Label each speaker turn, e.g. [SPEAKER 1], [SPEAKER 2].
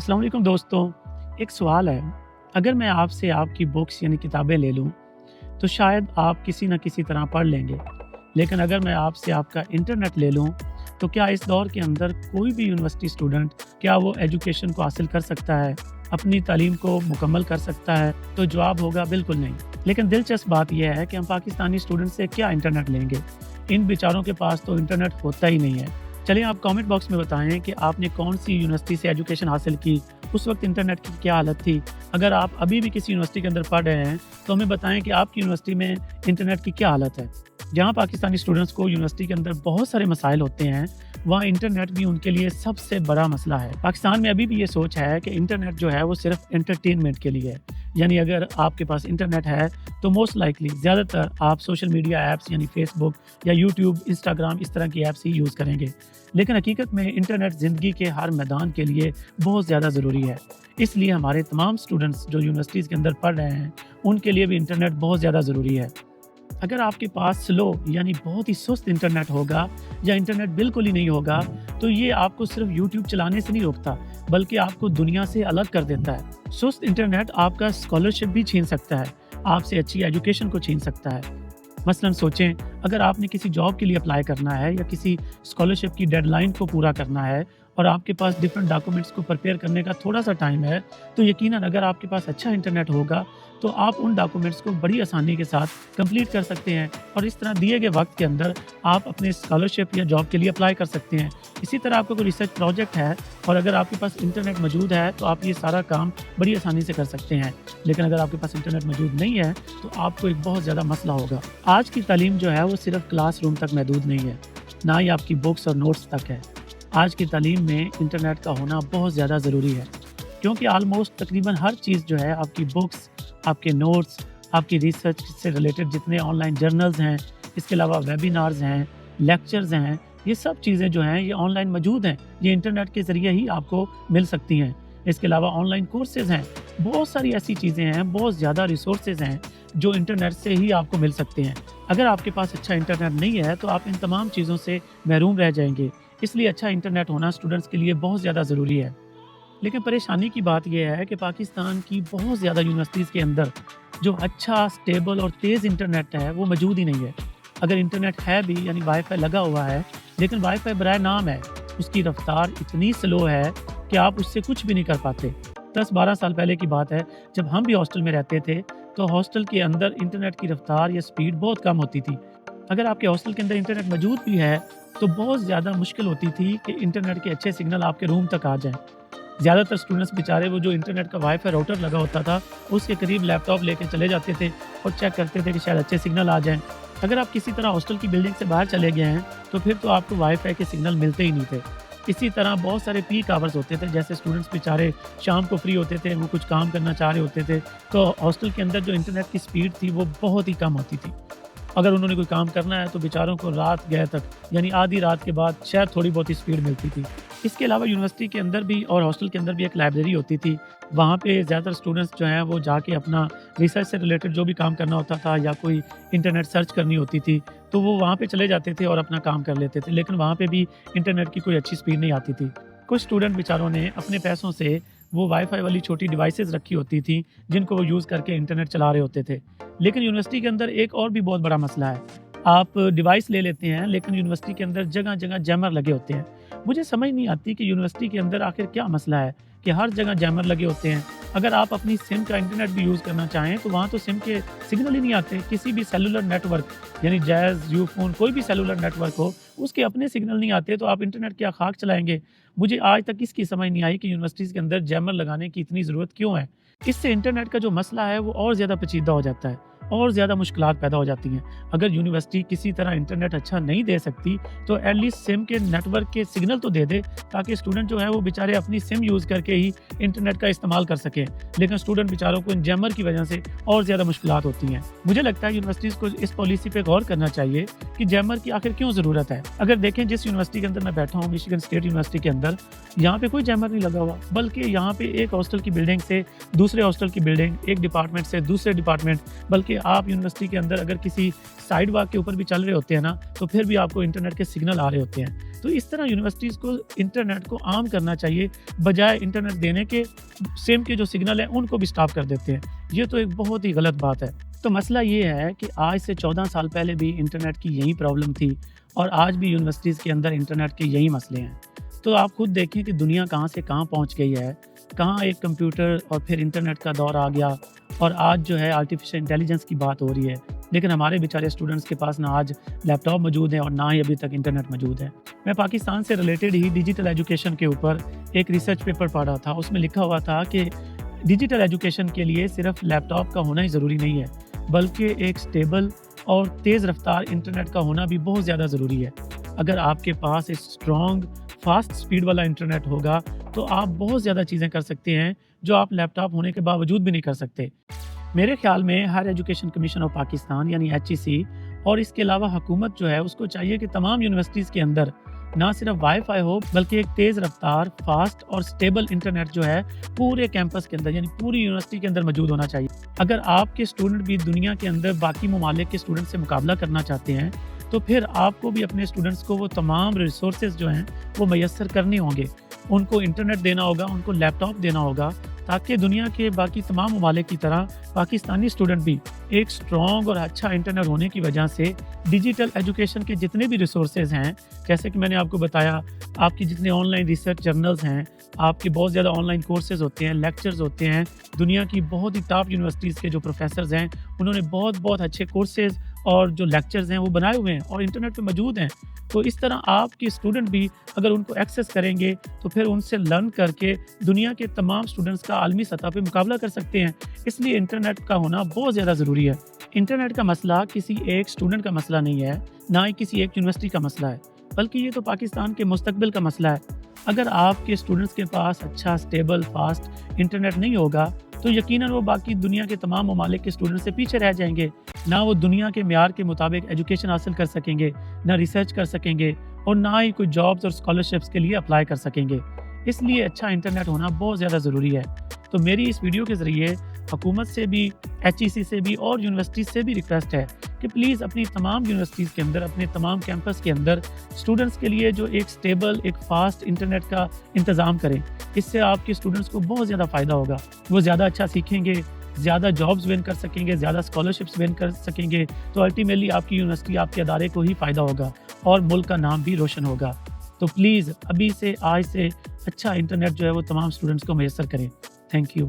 [SPEAKER 1] अस्सलाम वालेकुम दोस्तों। एक सवाल है, अगर मैं आपसे आपकी बुक्स यानी किताबें ले लूँ, तो शायद आप किसी न किसी तरह पढ़ लेंगे। लेकिन अगर मैं आपसे आपका इंटरनेट ले लूँ, तो क्या इस दौर के अंदर कोई भी यूनिवर्सिटी स्टूडेंट क्या वो एजुकेशन को हासिल कर सकता है, अपनी तालीम को मुकम्मल कर सकता है? तो जवाब होगा बिल्कुल नहीं। लेकिन दिलचस्प बात यह है कि हम पाकिस्तानी स्टूडेंट से क्या इंटरनेट लेंगे? इन बेचारों के पास तो इंटरनेट होता ही नहीं है। चलिए आप कमेंट बॉक्स में बताएं कि आपने कौन सी यूनिवर्सिटी से एजुकेशन हासिल की, उस वक्त इंटरनेट की क्या हालत थी। अगर आप अभी भी किसी यूनिवर्सिटी के अंदर पढ़ रहे हैं तो हमें बताएं कि आपकी यूनिवर्सिटी में इंटरनेट की क्या हालत है। जहाँ पाकिस्तानी स्टूडेंट्स को यूनिवर्सिटी के अंदर बहुत सारे मसाइल होते हैं, वहाँ इंटरनेट भी उनके लिए सबसे बड़ा मसला है। पाकिस्तान में अभी भी ये सोच है कि इंटरनेट जो है वो सिर्फ एंटरटेनमेंट के लिए है, यानी अगर आपके पास इंटरनेट है तो मोस्ट लाइकली ज़्यादातर आप सोशल मीडिया ऐप्स यानी फेसबुक या यूट्यूब, इंस्टाग्राम इस तरह की ऐप्स ही यूज़ करेंगे। लेकिन हकीकत में इंटरनेट ज़िंदगी के हर मैदान के लिए बहुत ज़्यादा ज़रूरी है। इसलिए हमारे तमाम स्टूडेंट्स जो यूनिवर्सिटीज़ के अंदर पढ़ रहे हैं, उनके लिए भी इंटरनेट बहुत ज़्यादा ज़रूरी है। अगर आपके पास स्लो यानी बहुत ही सुस्त इंटरनेट होगा या इंटरनेट बिल्कुल ही नहीं होगा, तो ये आपको सिर्फ यूट्यूब चलाने से नहीं रोकता, बल्कि आपको दुनिया से अलग कर देता है। सुस्त इंटरनेट आपका स्कॉलरशिप भी छीन सकता है, आपसे अच्छी एजुकेशन को छीन सकता है। मसलन सोचें, अगर आपने किसी जॉब के लिए अप्लाई करना है या किसी स्कॉलरशिप की डेडलाइन को पूरा करना है और आपके पास डिफरेंट डॉक्यूमेंट्स को प्रिपेयर करने का थोड़ा सा टाइम है, तो यकीनन अगर आपके पास अच्छा इंटरनेट होगा तो आप उन डॉक्यूमेंट्स को बड़ी आसानी के साथ कंप्लीट कर सकते हैं और इस तरह दिए गए वक्त के अंदर आप अपने स्कॉलरशिप या जॉब के लिए अप्लाई कर सकते हैं। इसी तरह आपका कोई रिसर्च प्रोजेक्ट है और अगर आपके पास इंटरनेट मौजूद है तो आप ये सारा काम बड़ी आसानी से कर सकते हैं। लेकिन अगर आपके पास इंटरनेट मौजूद नहीं है तो आपको एक बहुत ज़्यादा मसला होगा। आज की तालीम जो है वो सिर्फ क्लासरूम तक महदूद नहीं है, ना ही आपकी बुक्स और नोट्स तक है। आज की तालीम में इंटरनेट का होना बहुत ज़्यादा ज़रूरी है, क्योंकि आलमोस्ट तकरीबन हर चीज़ जो है, आपकी बुक्स, आपके नोट्स, आपकी रिसर्च से रिलेटेड जितने ऑनलाइन जर्नल्स हैं, इसके अलावा वेबिनार्स हैं, लेक्चर्स हैं, ये सब चीज़ें जो हैं ये ऑनलाइन मौजूद हैं। ये इंटरनेट के ज़रिए ही आपको मिल सकती हैं। इसके अलावा ऑनलाइन कोर्सेज़ हैं, बहुत सारी ऐसी चीज़ें हैं, बहुत ज़्यादा रिसोर्सेज़ हैं जो इंटरनेट से ही आपको मिल सकते हैं। अगर आपके पास अच्छा इंटरनेट नहीं है तो आप इन तमाम चीज़ों से महरूम रह जाएंगे। इसलिए अच्छा इंटरनेट होना स्टूडेंट्स के लिए बहुत ज़्यादा ज़रूरी है। लेकिन परेशानी की बात यह है कि पाकिस्तान की बहुत ज़्यादा यूनिवर्सिटीज़ के अंदर जो अच्छा, स्टेबल और तेज़ इंटरनेट है वो मौजूद ही नहीं है। अगर इंटरनेट है भी यानी वाईफाई लगा हुआ है, लेकिन वाईफाई बराए नाम है, उसकी रफ्तार इतनी स्लो है कि आप उससे कुछ भी नहीं कर पाते। 10-12 साल पहले की बात है, जब हम भी हॉस्टल में रहते थे तो हॉस्टल के अंदर इंटरनेट की रफ्तार या स्पीड बहुत कम होती थी। अगर आपके हॉस्टल के अंदर इंटरनेट मौजूद भी है तो बहुत ज़्यादा मुश्किल होती थी कि इंटरनेट के अच्छे सिग्नल आपके रूम तक आ जाएं। ज़्यादातर स्टूडेंट्स बेचारे वो जो इंटरनेट का वाईफाई राउटर लगा होता था उसके करीब लैपटॉप लेके चले जाते थे और चेक करते थे कि शायद अच्छे सिग्नल आ जाएं। अगर आप किसी तरह हॉस्टल की बिल्डिंग से बाहर चले गए हैं तो फिर तो आपको वाईफाई के सिग्नल मिलते ही नहीं थे। इसी तरह बहुत सारे पीक आवर्स होते थे, जैसे स्टूडेंट्स बेचारे शाम को फ्री होते थे, वो कुछ काम करना चाह रहे होते थे, तो हॉस्टल के अंदर जो इंटरनेट की स्पीड थी वो बहुत ही कम होती थी। अगर उन्होंने कोई काम करना है तो बेचारों को रात गए तक यानी आधी रात के बाद शायद थोड़ी बहुत ही स्पीड मिलती थी। इसके अलावा यूनिवर्सिटी के अंदर भी और हॉस्टल के अंदर भी एक लाइब्रेरी होती थी। वहाँ पे ज़्यादातर स्टूडेंट्स जो हैं वो जाके अपना रिसर्च से रिलेटेड जो भी काम करना होता था या कोई इंटरनेट सर्च करनी होती थी तो वो वहाँ पे चले जाते थे और अपना काम कर लेते थे। लेकिन वहाँ पे भी इंटरनेट की कोई अच्छी स्पीड नहीं आती थी। कुछ स्टूडेंट बेचारों ने अपने पैसों से वो वाईफाई वाली छोटी डिवाइसेस रखी होती थी जिनको वो यूज़ करके इंटरनेट चला रहे होते थे। लेकिन यूनिवर्सिटी के अंदर एक और भी बहुत बड़ा मसला है। आप डिवाइस ले लेते हैं लेकिन यूनिवर्सिटी के अंदर जगह जगह जैमर लगे होते हैं। मुझे समझ नहीं आती कि यूनिवर्सिटी के अंदर आखिर क्या मसला है कि हर जगह जैमर लगे होते हैं। अगर आप अपनी सिम का इंटरनेट भी यूज़ करना चाहें तो वहाँ तो सिम के सिग्नल ही नहीं आते। किसी भी सेलुलर नेटवर्क यानी जैज़, यूफोन, कोई भी सेलुलर नेटवर्क हो, उसके अपने सिग्नल नहीं आते, तो आप इंटरनेट क्या खाक चलाएंगे। मुझे आज तक इसकी समझ नहीं आई कि यूनिवर्सिटीज़ के अंदर जैमर लगाने की इतनी ज़रूरत क्यों है। इससे इंटरनेट का जो मसला है वो और ज़्यादा पेचीदा हो जाता है और ज़्यादा मुश्किलात पैदा हो जाती हैं। अगर यूनिवर्सिटी किसी तरह इंटरनेट अच्छा नहीं दे सकती तो एटलीस्ट सिम के नेटवर्क के सिग्नल तो दे दे, ताकि स्टूडेंट जो है वो बेचारे अपनी सिम यूज़ करके ही इंटरनेट का इस्तेमाल कर सकें। लेकिन स्टूडेंट बेचारों को इन जैमर की वजह से और ज़्यादा मुश्किलात होती हैं। मुझे लगता है यूनिवर्सिटीज़ को इस पॉलिसी पे गौर करना चाहिए कि जैमर की आखिर क्यों ज़रूरत है। अगर देखें जिस यूनिवर्सिटी के अंदर मैं बैठा हूँ, मिशिगन स्टेट यूनिवर्सिटी के अंदर, यहाँ पे कोई जैमर नहीं लगा हुआ, बल्कि यहाँ पे एक हॉस्टल की बिल्डिंग से दूसरी دوسرے ہاسٹل کی بلڈنگ، ایک ڈپارٹمنٹ سے دوسرے ڈپارٹمنٹ، بلکہ آپ یونیورسٹی کے اندر اگر کسی سائڈ واک کے اوپر بھی چل رہے ہوتے ہیں نا تو پھر بھی آپ کو انٹرنیٹ کے سگنل آ رہے ہوتے ہیں۔ تو اس طرح یونیورسٹیز کو انٹرنیٹ کو عام کرنا چاہیے، بجائے انٹرنیٹ دینے کے سیم کے جو سگنل ہیں ان کو بھی سٹاپ کر دیتے ہیں۔ یہ تو ایک بہت ہی غلط بات ہے۔ تو مسئلہ یہ ہے کہ آج سے 14 سال پہلے بھی انٹرنیٹ کی یہی پرابلم تھی اور آج بھی یونیورسٹیز کے اندر انٹرنیٹ کے یہی مسئلے ہیں۔ تو آپ خود دیکھیں کہ دنیا کہاں سے کہاں پہنچ گئی ہے، کہاں ایک کمپیوٹر اور پھر انٹرنیٹ کا دور آ گیا، اور آج جو ہے آرٹیفیشل انٹیلیجنس کی بات ہو رہی ہے، لیکن ہمارے بیچارے اسٹوڈنٹس کے پاس نہ آج لیپ ٹاپ موجود ہیں اور نہ ہی ابھی تک انٹرنیٹ موجود ہے۔ میں پاکستان سے ریلیٹڈ ہی ڈیجیٹل ایجوکیشن کے اوپر ایک ریسرچ پیپر پڑھ رہا تھا، اس میں لکھا ہوا تھا کہ ڈیجیٹل ایجوکیشن کے لیے صرف لیپ ٹاپ کا ہونا ہی ضروری نہیں ہے، بلکہ ایک سٹیبل اور تیز رفتار انٹرنیٹ کا ہونا بھی بہت زیادہ ضروری ہے۔ اگر آپ کے پاس ایک اسٹرانگ فاسٹ سپیڈ والا انٹرنیٹ ہوگا تو آپ بہت زیادہ چیزیں کر سکتے ہیں جو آپ لیپ ٹاپ ہونے کے باوجود بھی نہیں کر سکتے۔ میرے خیال میں higher education commission of Pakistan یعنی HEC اور اس کے علاوہ حکومت جو ہے اس کو چاہیے کہ تمام یونیورسٹیز کے اندر نہ صرف وائی فائی ہو بلکہ ایک تیز رفتار فاسٹ اور سٹیبل انٹرنیٹ جو ہے پورے کیمپس کے اندر یعنی پوری یونیورسٹی کے اندر موجود ہونا چاہیے۔ اگر آپ کے اسٹوڈنٹ بھی دنیا کے اندر باقی ممالک کے اسٹوڈنٹ سے مقابلہ کرنا چاہتے ہیں تو پھر آپ کو بھی اپنے اسٹوڈنٹس کو وہ تمام ریسورسز جو ہیں وہ میسر کرنے ہوں گے۔ ان کو انٹرنیٹ دینا ہوگا، ان کو لیپ ٹاپ دینا ہوگا، تاکہ دنیا کے باقی تمام ممالک کی طرح پاکستانی اسٹوڈنٹ بھی ایک اسٹرانگ اور اچھا انٹرنیٹ ہونے کی وجہ سے ڈیجیٹل ایجوکیشن کے جتنے بھی ریسورسز ہیں، جیسے کہ میں نے آپ کو بتایا، آپ کی جتنے آن لائن ریسرچ جرنلز ہیں، آپ کے بہت زیادہ آن لائن کورسز ہوتے ہیں، لیکچرز ہوتے ہیں، دنیا کی بہت ہی ٹاپ یونیورسٹیز کے جو پروفیسرز ہیں انہوں نے بہت اچھے کورسز اور جو لیکچرز ہیں وہ بنائے ہوئے ہیں اور انٹرنیٹ پہ موجود ہیں۔ تو اس طرح آپ کے اسٹوڈنٹ بھی اگر ان کو ایکسیس کریں گے تو پھر ان سے لرن کر کے دنیا کے تمام اسٹوڈنٹس کا عالمی سطح پہ مقابلہ کر سکتے ہیں۔ اس لیے انٹرنیٹ کا ہونا بہت زیادہ ضروری ہے۔ انٹرنیٹ کا مسئلہ کسی ایک اسٹوڈنٹ کا مسئلہ نہیں ہے، نہ ہی کسی ایک یونیورسٹی کا مسئلہ ہے، بلکہ یہ تو پاکستان کے مستقبل کا مسئلہ ہے۔ اگر آپ کے اسٹوڈنٹس کے پاس اچھا سٹیبل فاسٹ انٹرنیٹ نہیں ہوگا تو یقیناً وہ باقی دنیا کے تمام ممالک کے اسٹوڈنٹ سے پیچھے رہ جائیں گے، نہ وہ دنیا کے معیار کے مطابق ایجوکیشن حاصل کر سکیں گے، نہ ریسرچ کر سکیں گے اور نہ ہی کوئی جابز اور اسکالرشپس کے لیے اپلائی کر سکیں گے۔ اس لیے اچھا انٹرنیٹ ہونا بہت زیادہ ضروری ہے۔ تو میری اس ویڈیو کے ذریعے حکومت سے بھی، HEC سے بھی اور یونیورسٹیز سے بھی ریکویسٹ ہے کہ پلیز اپنی تمام یونیورسٹیز کے اندر، اپنے تمام کیمپس کے اندر اسٹوڈنٹس کے لیے جو ایک سٹیبل، ایک فاسٹ انٹرنیٹ کا انتظام کریں۔ اس سے آپ کے اسٹوڈنٹس کو بہت زیادہ فائدہ ہوگا، وہ زیادہ اچھا سیکھیں گے، زیادہ جابز ون کر سکیں گے، زیادہ اسکالرشپس ون کر سکیں گے، تو الٹیمیٹلی آپ کی یونیورسٹی، آپ کے ادارے کو ہی فائدہ ہوگا اور ملک کا نام بھی روشن ہوگا۔ تو پلیز ابھی سے، آج سے اچھا انٹرنیٹ جو ہے وہ تمام اسٹوڈنٹس کو میسر کریں۔ Thank you.